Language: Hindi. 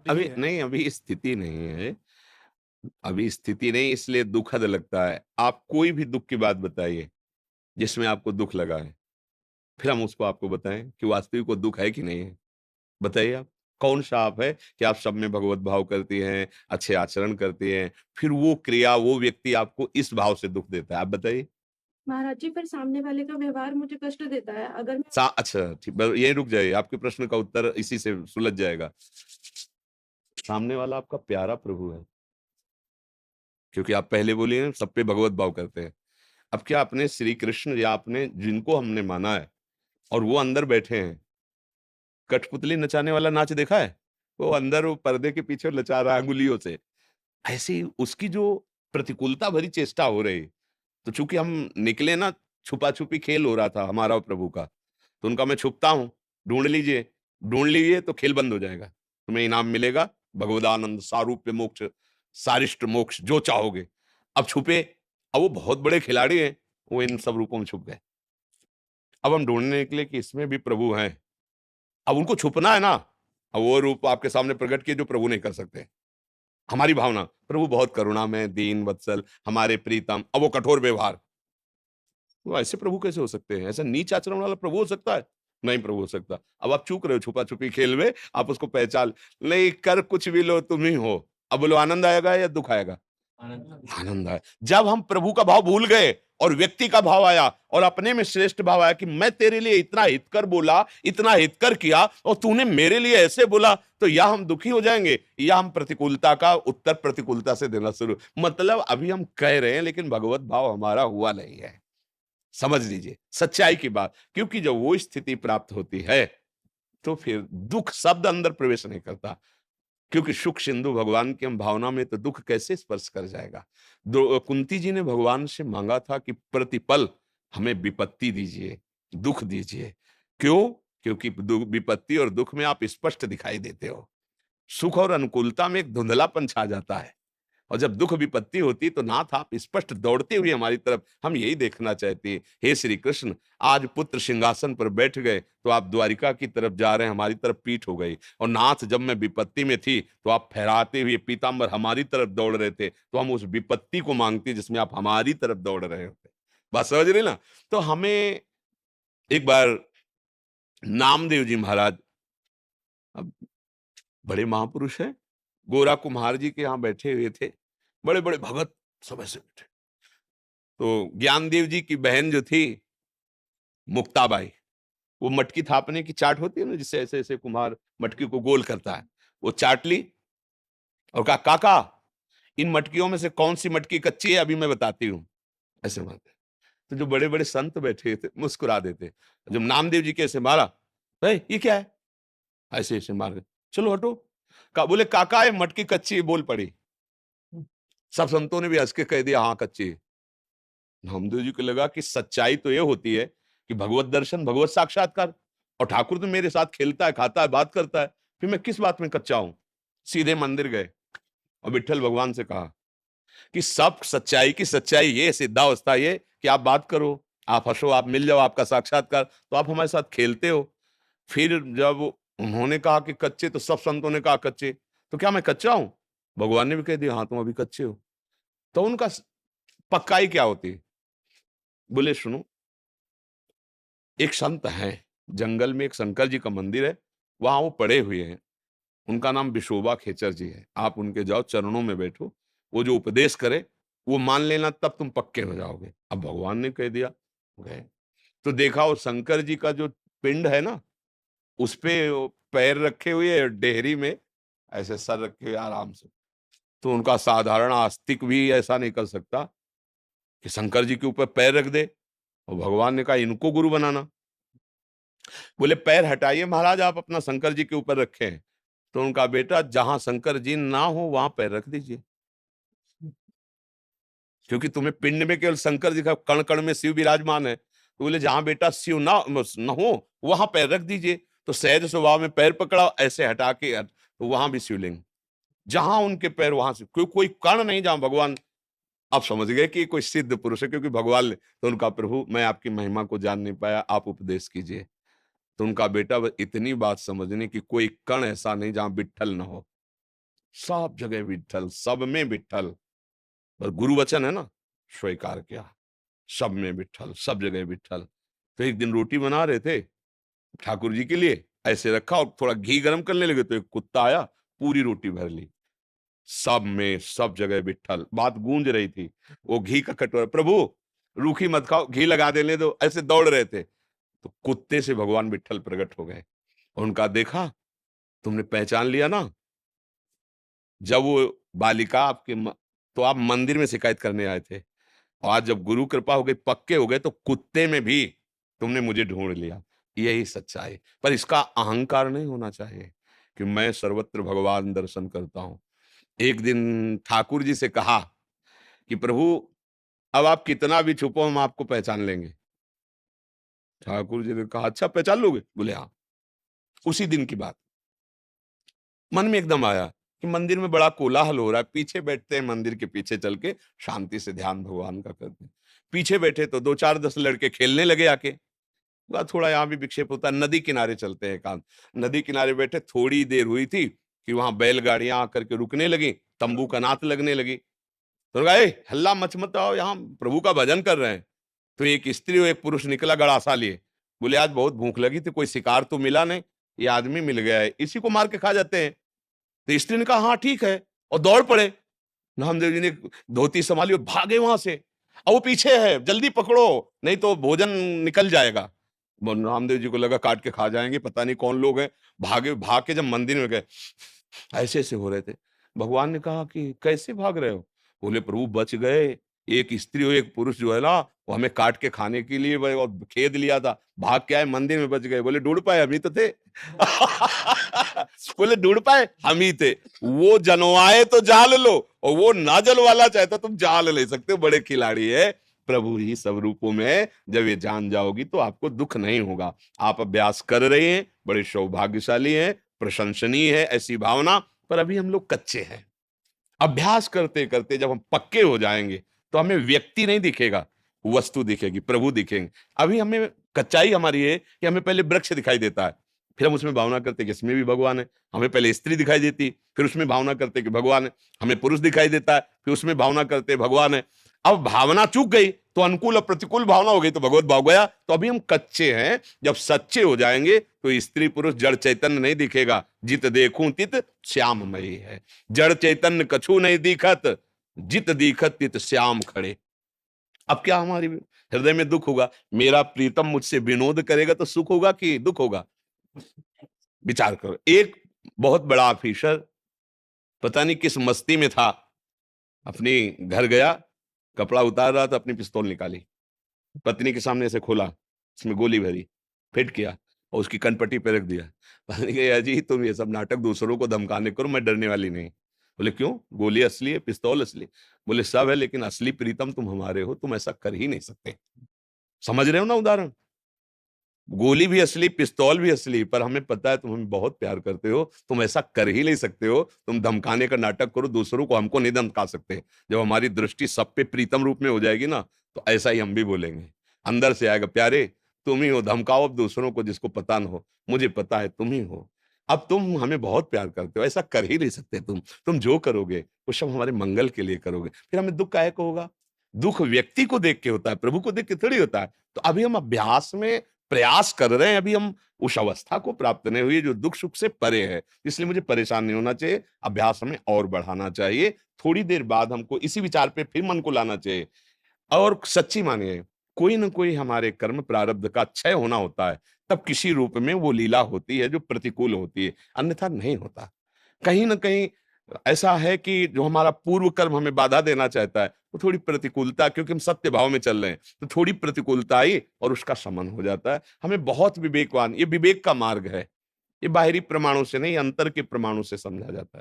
प्राप्ति ही अभी है। नहीं, अभी स्थिति नहीं है, अभी स्थिति नहीं इसलिए दुखद लगता है। आप कोई भी दुःख की बात बताइए, जिसमें आपको दुःख लगा है, फिर हम उसको आपको बताएँ कि वास्तविक वो दुःख है कि नहीं है? बताइए आप। कौन-सा आप है कि आप सब में भगवत भाव करती हैं, अच्छे आचरण करती हैं, फिर वो क्रिया, वो व्यक्ति आपको इस भाव से दुःख देता है? आप बताइए। महाराज जी, फिर सामने वाले का व्यवहार मुझे कष्ट देता है। अगर मैं अच्छा, ठीक ब यहीं रुक जाइए, आपके प्रश्न का उत्तर इसी से सुलझ जाएगा। सामने वाला आपका प्यारा प्रभु है, क्योंकि आप पहले बोली ना सब पे भगवत भाव करते हैं। अब क्या अपने श्री कृष्ण या आपने जिनको हमने माना है और वो अंदर बैठे हैं, कठपुतली नचाने वाला नाच देखा है? वो अंदर वो पर्दे के पीछे नचा रहा है अंगुलियों से। ऐसे ही उसकी जो प्रतिकूलता भरी चेष्टा हो रही, तो चूँकि हम निकले ना, छुपा-छुपी खेल हो रहा था हमारा और प्रभु का, तो उनका मैं छुपता हूँ, ढूँढ लीजिए तो खेल बंद हो जाएगा। तुम्हें इनाम मिलेगा, भगवदानंद, सारूप्य मोक्ष, सारिष्ट मोक्ष जो चाहोगे। अब छुपे, अब वो बहुत बड़े खिलाड़ी हैं, वो इन सब रूपों में छुप गए। अब हम ढूँढने निकले कि इसमें भी प्रभु हैं। अब उनको छुपना है ना, अब वो रूप आपके सामने प्रकट किए जो प्रभु नहीं कर सकते। हमारी भावना, प्रभु बहुत करुणामय, दीन वत्सल, हमारे प्रीतम, अब वो कठोर व्यवहार। तो ऐसे प्रभु कैसे हो सकते हैं? ऐसा नीच आचरण वाला प्रभु हो सकता है? नहीं प्रभु हो सकता। अब आप चूक रहे हो छुपा-छुपी खेल में, आप उसको पहचान नहीं कर कुछ भी लो तुम ही हो। अब बोलो आनंद आएगा या दुःख आएगा? आनंद आए। जब हम प्रभु का भाव भूल गए और व्यक्ति का भाव आया और अपने में श्रेष्ठ भाव आया कि मैं तेरे लिए इतना हितकर बोला, इतना हितकर किया और तूने मेरे लिए ऐसे बोला, तो या हम दुखी हो जाएंगे या हम प्रतिकूलता का उत्तर प्रतिकूलता से देना शुरू। मतलब अभी हम कह रहे हैं लेकिन भगवत भाव हमारा हुआ नहीं है। समझ लीजिए सच्चाई की बात, क्योंकि जब वो स्थिति प्राप्त होती है तो फिर दुख शब्द अंदर प्रवेश नहीं करता, क्योंकि सुख सिंधु भगवान की हम भावना में तो दुख कैसे स्पर्श कर जाएगा। कुंती जी ने भगवान से मांगा था कि प्रतिपल हमें विपत्ति दीजिए, दुख दीजिए। क्यों? क्योंकि विपत्ति और दुख में आप स्पष्ट दिखाई देते हो, सुख और अनुकूलता में एक धुंधलापन छा जाता है, और जब दुख विपत्ति होती तो नाथ आप स्पष्ट दौड़ते हुए हमारी तरफ, हम यही देखना चाहते हैं। हे श्री कृष्ण, आज पुत्र सिंहासन पर बैठ गए तो आप द्वारिका की तरफ जा रहे हैं, हमारी तरफ पीठ हो गई, और नाथ जब मैं विपत्ति में थी तो आप फहराते हुए पीताम्बर हमारी तरफ दौड़ रहे थे, तो हम उस विपत्ति को मांगते जिसमें आप हमारी तरफ दौड़ रहे होते। बात समझ रहे ना? तो हमें एक बार नामदेव जी महाराज, अब बड़े महापुरुष हैं, गोरा कुम्हार जी के यहाँ बैठे हुए थे, बड़े बड़े भगत सब ऐसे बैठे। तो ज्ञानदेव जी की बहन जो थी मुक्ताबाई, वो मटकी थापने की चाट होती है ना, जिससे ऐसे ऐसे कुम्हार मटकी को गोल करता है, वो चाट ली और कहा काका, इन मटकियों में से कौन सी मटकी कच्ची है अभी मैं बताती हूँ। ऐसे मारते, तो जो बड़े बड़े संत बैठे थे मुस्कुरा देते। जब नामदेव जी के ऐसे मारा, ये क्या है, ऐसे ऐसे मार के, चलो हटो। बोले काका ये मटकी कच्ची है, बोल पड़ी। सब संतों ने भी हंस के कह दिया हाँ कच्ची है। नामदेव जी को लगा कि सच्चाई तो ये होती है कि भगवत दर्शन, भगवत साक्षात्कार, और ठाकुर तो मेरे साथ खेलता है, खाता है, बात करता है, फिर मैं किस बात में कच्चा हूं। सीधे मंदिर गए और विट्ठल भगवान से कहा कि सब सच्चाई की सच्चाई ये, सिद्धावस्था ये कि आप बात करो, आप हंसो, आप मिल जाओ, आपका साक्षात्कार, तो आप हमारे साथ खेलते हो। फिर जब उन्होंने कहा कि कच्चे, तो सब संतों ने कहा कच्चे, तो क्या मैं कच्चा हूं? भगवान ने भी कह दिया हाँ तुम अभी कच्चे हो। तो उनका पक्काई क्या होती है? बोले सुनो, एक संत हैं, जंगल में एक शंकर जी का मंदिर है, वहां वो पड़े हुए हैं, उनका नाम विशोबा खेचर जी है। आप उनके जाओ, चरणों में बैठो, वो जो उपदेश करे वो मान लेना, तब तुम पक्के हो जाओगे। अब भगवान ने कह दिया, गए। तो देखा वो शंकर जी का जो पिंड है ना, उस पे वो पैर रखे हुए डेहरी में, ऐसे सर रखे हुए आराम से। तो उनका साधारण आस्तिक भी ऐसा नहीं कर सकता कि शंकर जी के ऊपर पैर रख दे, और भगवान ने कहा इनको गुरु बनाना। बोले पैर हटाइए महाराज, आप अपना शंकर जी के ऊपर रखें। तो उनका बेटा जहां शंकर जी ना हो वहां पैर रख दीजिए, क्योंकि तुम्हें पिंड में केवल शंकर जी का, कण कण में शिव विराजमान है। तो बोले जहां बेटा शिव ना हो वहां पैर रख दीजिए। तो सहज स्वभाव में पैर पकड़ा, ऐसे हटा के, तो वहां भी शिवलिंग, जहां उनके पैर वहां से कोई कण नहीं जहां भगवान। आप समझ गए कि कोई सिद्ध पुरुष है, क्योंकि भगवान ने तो उनका प्रभु मैं आपकी महिमा को जान नहीं पाया, आप उपदेश कीजिए। तो उनका बेटा इतनी बात समझने की कोई कण ऐसा नहीं जहां विट्ठल न हो। सब जगह विठल, सब में विठल। और गुरु वचन है ना, स्वीकार किया, सब में विठल, सब जगह विठल। तो एक दिन रोटी बना रहे थे ठाकुर जी के लिए, ऐसे रखा और थोड़ा घी गर्म करने लगे तो एक कुत्ता आया, पूरी रोटी भर ली। सब में सब जगह विठल, बात गूंज रही थी। वो घी का कटोरा, प्रभु रूखी मत खाओ, घी लगा देने दो, ऐसे दौड़ रहे थे। तो कुत्ते से भगवान विठल प्रकट हो गए। उनका देखा, तुमने पहचान लिया ना, जब वो बालिका तो आप मंदिर में शिकायत करने आए थे, और आज जब गुरु कृपा हो गई, पक्के हो गए, तो कुत्ते में भी तुमने मुझे ढूंढ लिया। यही सच्चाई। पर इसका अहंकार नहीं होना चाहिए कि मैं सर्वत्र भगवान दर्शन करता हूं। एक दिन ठाकुर जी से कहा कि प्रभु अब आप कितना भी छुपो, हम आपको पहचान लेंगे। ठाकुर जी ने कहा अच्छा पहचान लोगे? बोले हाँ। उसी दिन की बात मन में एकदम आया कि मंदिर में बड़ा कोलाहल हो रहा है, पीछे बैठते हैं, मंदिर के पीछे चल के शांति से ध्यान भगवान का करते हैं। पीछे बैठे तो 2 4 10 लड़के खेलने लगे आके। थोड़ा यहाँ भी विक्षेप होता है, नदी किनारे चलते हैं काम। नदी किनारे बैठे, थोड़ी देर हुई थी कि वहां बैलगाड़ियां आकर के रुकने लगी, तंबू का नात लगने लगी। तो कहा, "ए, हल्ला मच आओ, यहाँ प्रभु का भजन कर रहे हैं।" तो एक स्त्री और एक पुरुष निकला गड़ासा लिए। बोले आज बहुत भूख लगी थी, कोई शिकार तो मिला नहीं, ये आदमी मिल गया है, इसी को मार के खा जाते हैं। तो स्त्री ने कहा हाँ ठीक है, और दौड़ पड़े। नामदेव जी ने धोती संभाली और भागे वहां से, और वो पीछे है, जल्दी पकड़ो नहीं तो भोजन निकल जाएगा। नामदेव जी को लगा काट के खा जाएंगे, पता नहीं कौन लोग हैं। भागे, भाग के जब मंदिर में गए, ऐसे ऐसे हो रहे थे। भगवान ने कहा कि कैसे भाग रहे हो? बोले प्रभु बच गए, एक स्त्री और एक पुरुष जो है ना, वो हमें काट के खाने के लिए और खेद लिया था, भाग के आए, मंदिर में बच गए। बोले ढूंढ पाए? हम ही तो थे। बोले ढूंढ पाए? हम ही थे। वो जनवाए तो जाल लो, और वो ना जल वाला चाहता तुम जाल ले सकते हो, बड़े खिलाड़ी है। प्रभु ही सब रूपों में, जब ये जान जाओगी तो आपको दुख नहीं होगा। आप अभ्यास कर रहे हैं, बड़े सौभाग्यशाली हैं, प्रशंसनीय है ऐसी भावना। पर अभी हम लोग कच्चे हैं। अभ्यास करते करते जब हम पक्के हो जाएंगे तो हमें व्यक्ति नहीं दिखेगा, वस्तु दिखेगी, प्रभु दिखेंगे। अभी हमें कच्चाई हमारी है कि हमें पहले वृक्ष दिखाई देता है, फिर हम उसमें भावना करते कि इसमें भी भगवान है। हमें पहले स्त्री दिखाई देती, फिर उसमें भावना करते कि भगवान है। हमें पुरुष दिखाई देता है, फिर उसमें भावना करते भगवान है। अब भावना चूक गई तो अनुकूल और प्रतिकूल भावना हो गई तो भगवत भाव गया। तो अभी हम कच्चे हैं। जब सच्चे हो जाएंगे तो स्त्री पुरुष जड़ चैतन्य नहीं दिखेगा। जित देखूं तित श्याममयी है, जड़ चैतन्य कछु नहीं दिखत, जित दिखत तित श्याम खड़े। अब क्या हमारी हृदय में दुख होगा? मेरा प्रीतम मुझसे विनोद करेगा तो सुख होगा कि दुख होगा? विचार करो। एक बहुत बड़ा ऑफिसर पता नहीं किस मस्ती में था, अपनी घर गया, कपड़ा उतार रहा था, अपनी पिस्तौल निकाली, पत्नी के सामने से खोला, उसमें गोली भरी, फिट किया और उसकी कनपट्टी पे रख दिया। पत्नी कही अजी तुम ये सब नाटक दूसरों को धमकाने करो, मैं डरने वाली नहीं। बोले क्यों? गोली असली है, पिस्तौल असली। बोले सब है, लेकिन असली प्रीतम तुम हमारे हो, तुम ऐसा कर ही नहीं सकते। समझ रहे हो ना उदाहरण? गोली भी असली, पिस्तौल भी असली, पर हमें पता है तुम हमें बहुत प्यार करते हो, तुम ऐसा कर ही नहीं सकते हो। तुम धमकाने का नाटक करो दूसरों को, हमको नहीं धमका सकते। जब हमारी दृष्टि सब पे प्रीतम रूप में हो जाएगी ना, तो ऐसा ही हम भी बोलेंगे। अंदर से आएगा प्यारे तुम ही हो, धमकाओ अब दूसरों को जिसको पता न हो, मुझे पता है तुम ही हो। अब तुम हमें बहुत प्यार करते हो, ऐसा कर ही नहीं सकते तुम जो करोगे वो सब हमारे मंगल के लिए करोगे, फिर हमें दुख काहे को होगा? दुख व्यक्ति को देख के होता है, प्रभु को देख के थोड़ी होता है। तो अभी हम अभ्यास में प्रयास कर रहे हैं, अभी हम उस अवस्था को प्राप्त नहीं हुई जो दुख सुख से परे है। इसलिए मुझे परेशान नहीं होना चाहिए, अभ्यास हमें और बढ़ाना चाहिए। थोड़ी देर बाद हमको इसी विचार पे फिर मन को लाना चाहिए। और सच्ची मानिए, कोई ना कोई हमारे कर्म प्रारब्ध का क्षय होना होता है, तब किसी रूप में वो लीला होती है जो प्रतिकूल होती है, अन्यथा नहीं होता। कहीं ना कहीं ऐसा है कि जो हमारा पूर्व कर्म हमें बाधा देना चाहता है, वो थोड़ी प्रतिकूलता, क्योंकि हम सत्य भाव में चल रहे हैं, तो थोड़ी प्रतिकूलता आई और उसका शमन हो जाता है। हमें बहुत विवेकवान, ये विवेक का मार्ग है, ये बाहरी प्रमाणों से नहीं, अंतर के प्रमाणों से समझा जाता है।